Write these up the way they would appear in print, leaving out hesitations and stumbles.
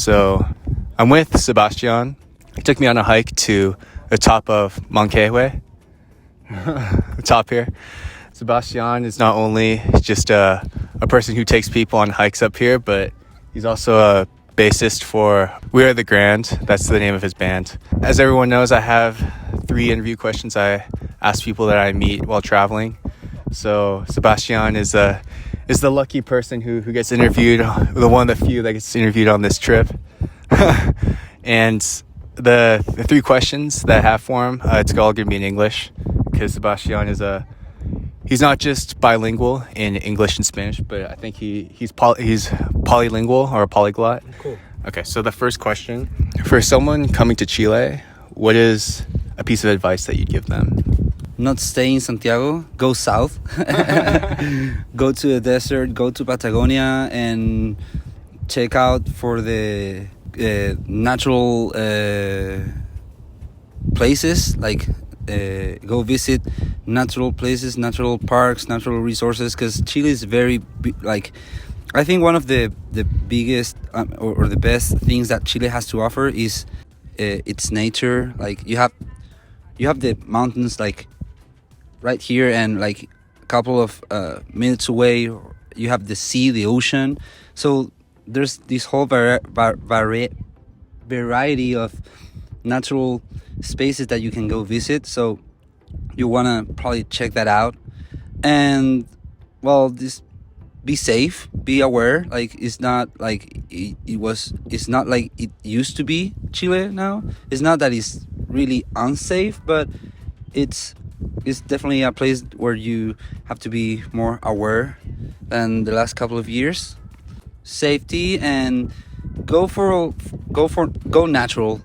So I'm with Sebastian. He took me on a hike to the top of Manquehue, the top here. Sebastian is not only just a person who takes people on hikes up here, but he's also a bassist for We Are the Grand. That's the name of his band. As everyone knows, I have 3 interview questions I ask people that I meet while traveling. So Sebastian is the lucky person who gets interviewed, the one of the few that gets interviewed on this trip. And the 3 questions that I have for him, it's all going to be in English, because Sebastian he's not just bilingual in English and Spanish, but I think he's polylingual or a polyglot. Cool. Okay, so the first question, for someone coming to Chile, what is a piece of advice that you'd give them? Not stay in Santiago, go south. Go to the desert, go to Patagonia, and check out for the natural places, like go visit natural places, natural parks, natural resources, because Chile is very I think one of the biggest or the best things that Chile has to offer is its nature. Like you have the mountains like right here, and like a couple of minutes away you have the sea, the ocean. So there's this whole variety of natural spaces that you can go visit. So you want to probably check that out. And well, this, be safe, be aware. Like it's not like it's not like it used to be Chile now. It's not that it's really unsafe, but it's definitely a place where you have to be more aware than the last couple of years. Safety, and go natural.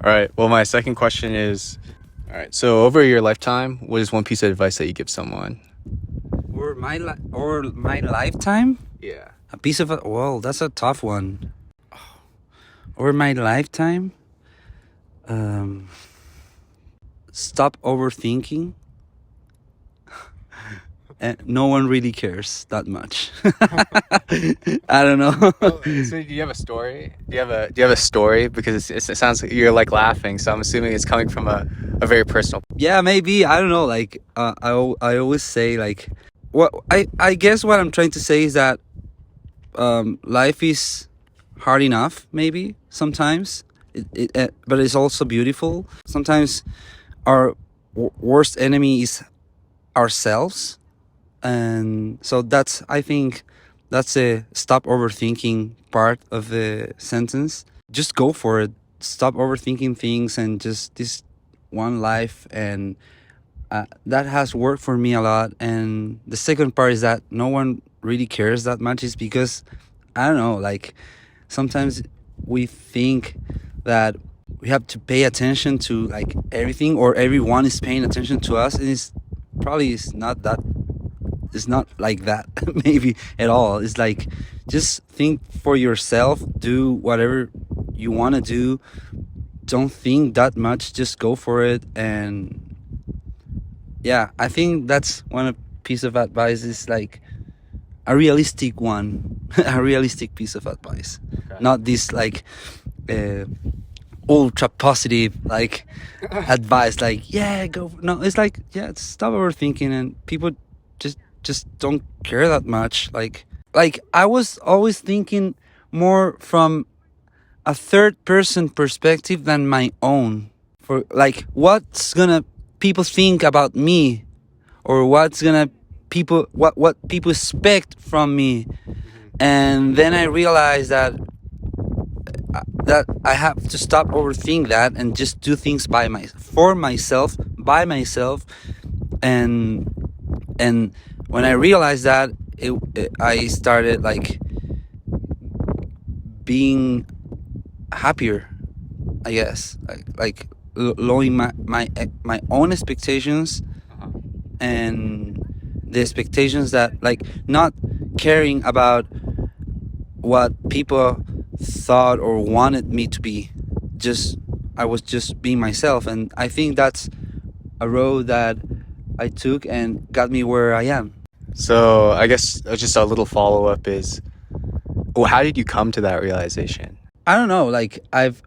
All right, well, my second question is, all right, so over your lifetime, what is one piece of advice that you give someone? Or my lifetime? Yeah. A piece of well, that's a tough one. Or my lifetime? Stop overthinking. And no one really cares that much. I don't know. So do you have a story? Do you have a story? Because it sounds like you're like laughing, so I'm assuming it's coming from a very personal. Yeah, maybe. I don't know. Like I always say, like, what I guess what I'm trying to say is that life is hard enough, maybe sometimes. But it's also beautiful. Sometimes our worst enemy is ourselves. And so I think that's a stop overthinking part of the sentence. Just go for it. Stop overthinking things, and just this one life. And that has worked for me a lot. And the second part is that no one really cares that much, is because, I don't know, like sometimes we think that we have to pay attention to like everything, or everyone is paying attention to us, and it's not like that maybe at all. It's like, just think for yourself, do whatever you want to do, don't think that much, just go for it. And yeah, I think that's one piece of advice, is like a realistic one. A realistic piece of advice. Okay. Not this like ultra positive like advice, like go. No, it's like, stop overthinking, and people just don't care that much. Like I was always thinking more from a third person perspective than my own, for like what's gonna people think about me, or what's gonna people what people expect from me. And then I realized that I have to stop overthinking that, and just do things by myself. And when I realized that, I started like being happier, I guess, like lowering my own expectations, and the expectations that, like, not caring about what people thought or wanted me to be. I was just being myself, and I think that's a road that I took and got me where I am. So I guess just a little follow-up is, well, how did you come to that realization? I don't know. Like I've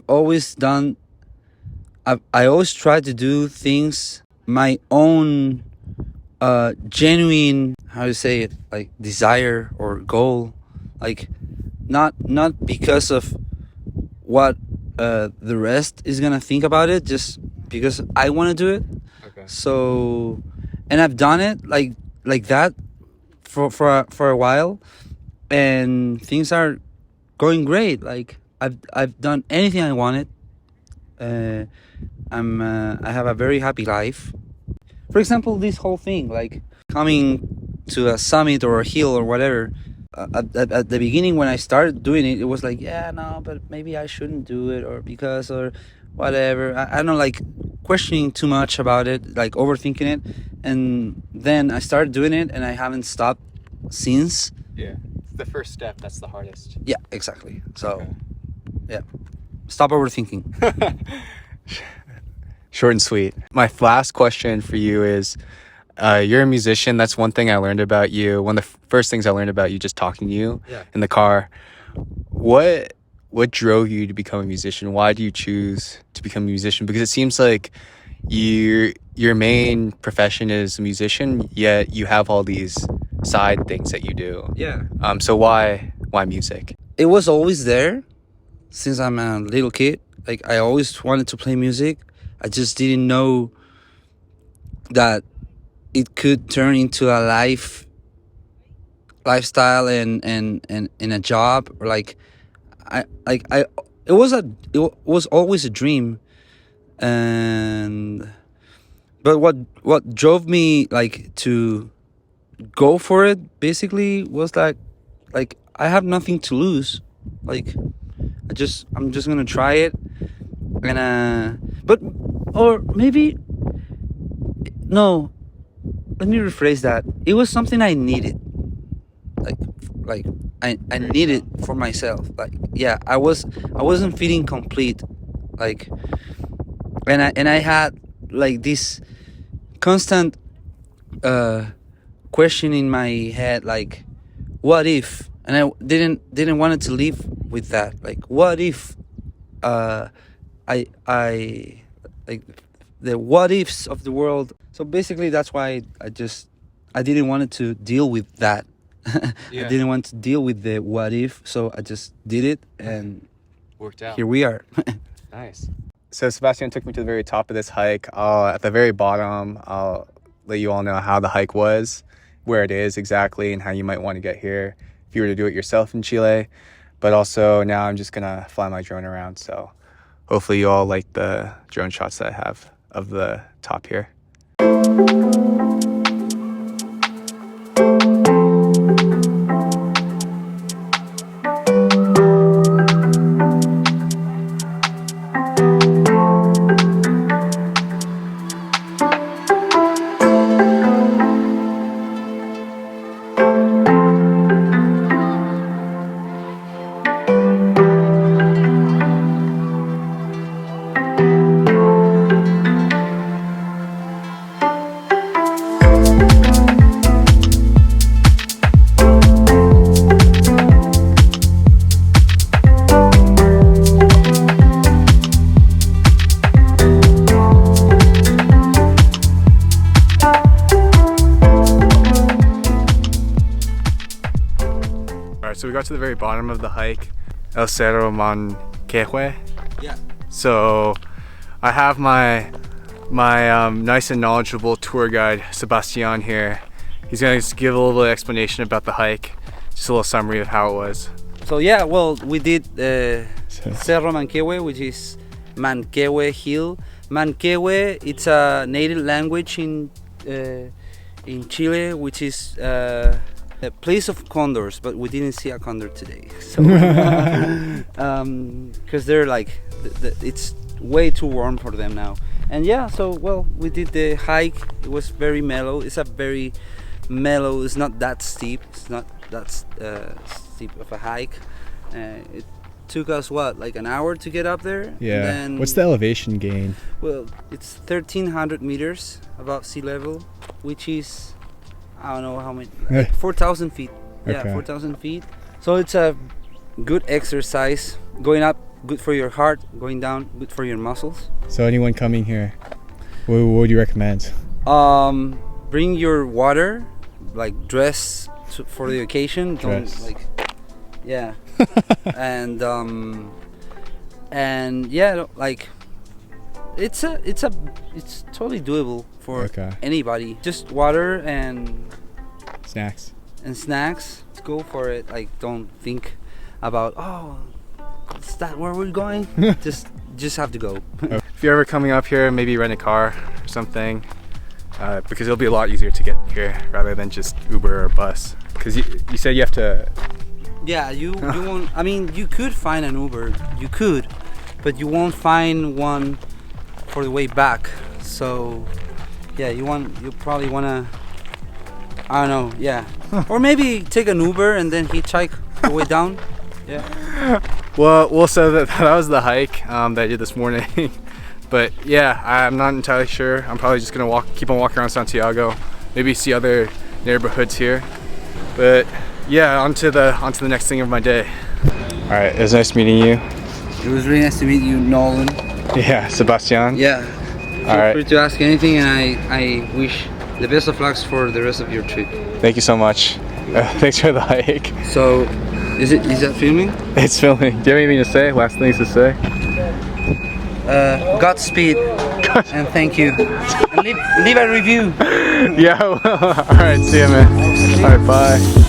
always done. I always try to do things my own genuine, how to say it, like desire or goal, like not because of what the rest is gonna think about it, just because I want to do it. Okay. So, and I've done it like that for a while, and things are going great. Like I've done anything I wanted. uh, I have a very happy life. For example, this whole thing, like coming to a summit or a hill or whatever. At the beginning, when I started doing it, it was like, yeah, no, but maybe I shouldn't do it, or because, or whatever. I don't like questioning too much about it, like overthinking it. And then I started doing it, and I haven't stopped since. Yeah. It's the first step that's the hardest. Yeah, exactly. So, Okay. yeah, stop overthinking. Short and sweet. My last question for you is, you're a musician. That's one thing I learned about you. One of the first things I learned about you just talking to you Yeah. in the car. What drove you to become a musician? Why do you choose to become a musician? Because it seems like your main profession is a musician, yet you have all these side things that you do. Yeah. So why music? It was always there since I'm a little kid. Like I always wanted to play music. I just didn't know that it could turn into a lifestyle and a job, or like I it was always a dream. And but what drove me like to go for it basically was that, like, I have nothing to lose. Like I'm just gonna try it. And but, or maybe, no, let me rephrase that. It was something I needed. Like like I needed for myself. Like, yeah, I wasn't feeling complete. Like, and I had like this constant question in my head, like, what if? And I didn't want to live with that. Like, what if I like the what ifs of the world. So basically that's why I didn't want to deal with that. Yeah. I didn't want to deal with the what if, so I just did it, and Worked out. here we are. Nice. So Sebastian took me to the very top of this hike. At the very bottom, I'll let you all know how the hike was, where it is exactly, and how you might want to get here if you were to do it yourself in Chile. But also now I'm just gonna fly my drone around. So hopefully you all like the drone shots that I have of the top here. So we got to the very bottom of the hike, El Cerro Manquehue. Yeah. So I have my nice and knowledgeable tour guide Sebastian here. He's gonna just give a little explanation about the hike, just a little summary of how it was. So yeah, well, we did Cerro Manquehue, which is Manquehue Hill. Manquehue, it's a native language in Chile, which is a place of condors, but we didn't see a condor today. So, because they're like, it's way too warm for them now. And yeah, so well, we did the hike. It was very mellow. It's a very mellow. It's not that steep. It's not that steep of a hike. It took us like an hour to get up there. Yeah. And then, what's the elevation gain? well, it's 1,300 meters above sea level, which is, I don't know how many, like 4,000 feet. Yeah, Okay. 4,000 feet. So it's a good exercise. Going up, good for your heart. Going down, good for your muscles. So anyone coming here, what would you recommend? Bring your water, like dress for the occasion. Dress. Don't like, yeah. and yeah, like it's totally doable for anybody. Just water and Snacks. snacks. Go for it. Like, don't think about, oh, is that where we're going? just have to go. If you're ever coming up here, maybe rent a car or something, because it'll be a lot easier to get here rather than just Uber or bus. Because you said you have to. Yeah, you won't. I mean, you could find an Uber. You could, but you won't find one for the way back. So, yeah, you probably wanna. I don't know. Yeah, or maybe take an Uber and then hitchhike the way down. Yeah. Well, so that was the hike that I did this morning. But yeah, I'm not entirely sure. I'm probably just gonna keep on walking around Santiago, maybe see other neighborhoods here. But yeah, on to the next thing of my day. All right, it was nice meeting you. It was really nice to meet you, Nolan. Yeah, Sebastian. Yeah. All right. Feel free to ask anything, and I wish the best of luck for the rest of your trip. Thank you so much. Thanks for the hike. So, is that filming? It's filming. Do you have anything to say? Last things to say? Godspeed and thank you. And leave a review. Yeah, well, all right, see ya, man. All right, bye.